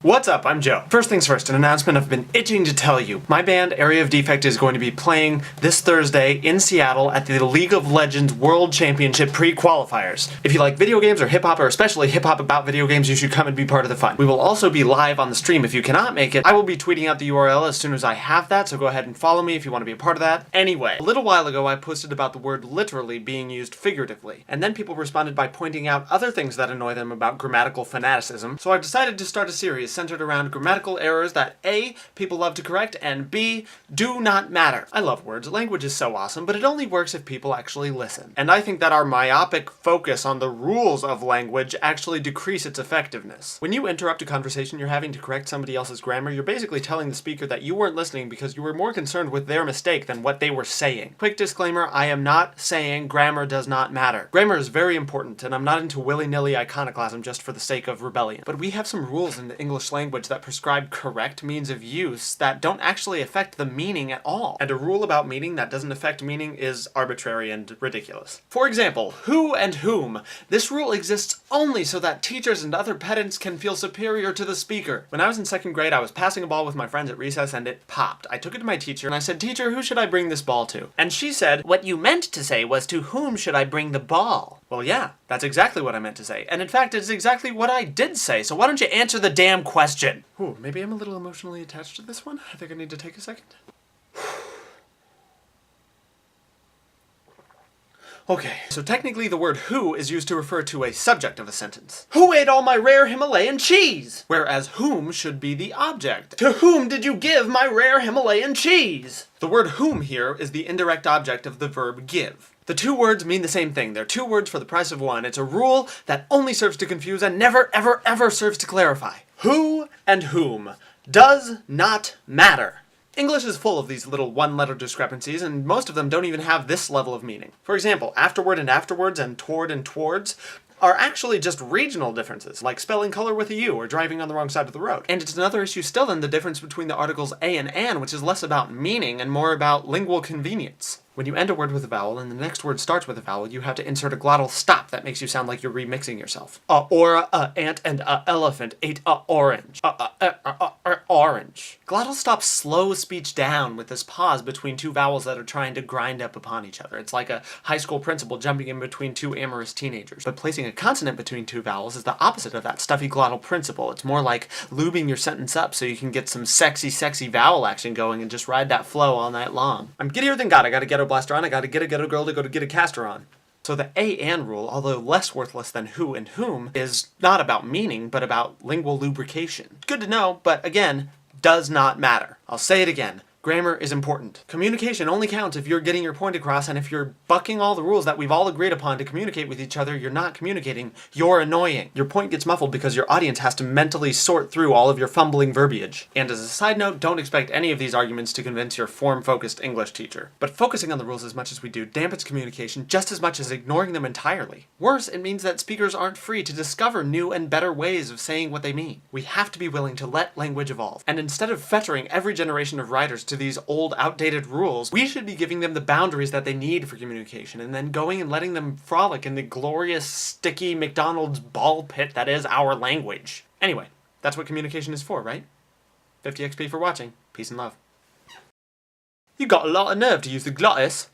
What's up? I'm Joe. First things first, an announcement I've been itching to tell you. My band, Area of Defect, is going to be playing this Thursday in Seattle at the League of Legends World Championship pre-qualifiers. If you like video games or hip-hop, or especially hip-hop about video games, you should come and be part of the fun. We will also be live on the stream if you cannot make it. I will be tweeting out the URL as soon as I have that, so go ahead and follow me if you want to be a part of that. Anyway, a little while ago I posted about the word literally being used figuratively, and then people responded by pointing out other things that annoy them about grammatical fanaticism, so I've decided to start a series centered around grammatical errors that A, people love to correct, and B, do not matter. I love words. Language is so awesome, but it only works if people actually listen. And I think that our myopic focus on the rules of language actually decrease its effectiveness. When you interrupt a conversation you're having to correct somebody else's grammar, you're basically telling the speaker that you weren't listening because you were more concerned with their mistake than what they were saying. Quick disclaimer, I am not saying grammar does not matter. Grammar is very important, and I'm not into willy-nilly iconoclasm just for the sake of rebellion. But we have some rules in the English language that prescribe correct means of use that don't actually affect the meaning at all. And a rule about meaning that doesn't affect meaning is arbitrary and ridiculous. For example, who and whom. This rule exists only so that teachers and other pedants can feel superior to the speaker. When I was in second grade, I was passing a ball with my friends at recess and it popped. I took it to my teacher and I said, "Teacher, who should I bring this ball to?" And she said, "What you meant to say was, to whom should I bring the ball?" Well, yeah, that's exactly what I meant to say. And in fact, it's exactly what I did say, so why don't you answer the damn question? Ooh, maybe I'm a little emotionally attached to this one. I think I need to take a second. Okay, so technically the word who is used to refer to a subject of a sentence. Who ate all my rare Himalayan cheese? Whereas whom should be the object. To whom did you give my rare Himalayan cheese? The word whom here is the indirect object of the verb give. The two words mean the same thing. They're two words for the price of one. It's a rule that only serves to confuse and never, ever, ever serves to clarify. Who and whom does not matter. English is full of these little one-letter discrepancies, and most of them don't even have this level of meaning. For example, afterward and afterwards and toward and towards are actually just regional differences, like spelling color with a U or driving on the wrong side of the road. And it's another issue still than the difference between the articles a and an, which is less about meaning and more about lingual convenience. When you end a word with a vowel and the next word starts with a vowel, you have to insert a glottal stop that makes you sound like you're remixing yourself. A ant and a elephant ate a orange. Orange. Glottal stops slow speech down with this pause between two vowels that are trying to grind up upon each other. It's like a high school principal jumping in between two amorous teenagers. But placing a consonant between two vowels is the opposite of that stuffy glottal principle. It's more like lubing your sentence up so you can get some sexy, sexy vowel action going and just ride that flow all night long. I'm giddier than God. I gotta get a blaster on. I gotta get a ghetto girl to go to get a caster on. So the a and rule, although less worthless than who and whom, is not about meaning, but about lingual lubrication. Good to know, but again, does not matter. I'll say it again. Grammar is important. Communication only counts if you're getting your point across, and if you're bucking all the rules that we've all agreed upon to communicate with each other, you're not communicating, you're annoying. Your point gets muffled because your audience has to mentally sort through all of your fumbling verbiage. And as a side note, don't expect any of these arguments to convince your form-focused English teacher. But focusing on the rules as much as we do dampens communication just as much as ignoring them entirely. Worse, it means that speakers aren't free to discover new and better ways of saying what they mean. We have to be willing to let language evolve. And instead of fettering every generation of writers to these old, outdated rules, we should be giving them the boundaries that they need for communication, and then going and letting them frolic in the glorious, sticky McDonald's ball pit that is our language. Anyway, that's what communication is for, right? 50 XP for watching. Peace and love. You got a lot of nerve to use the glottis.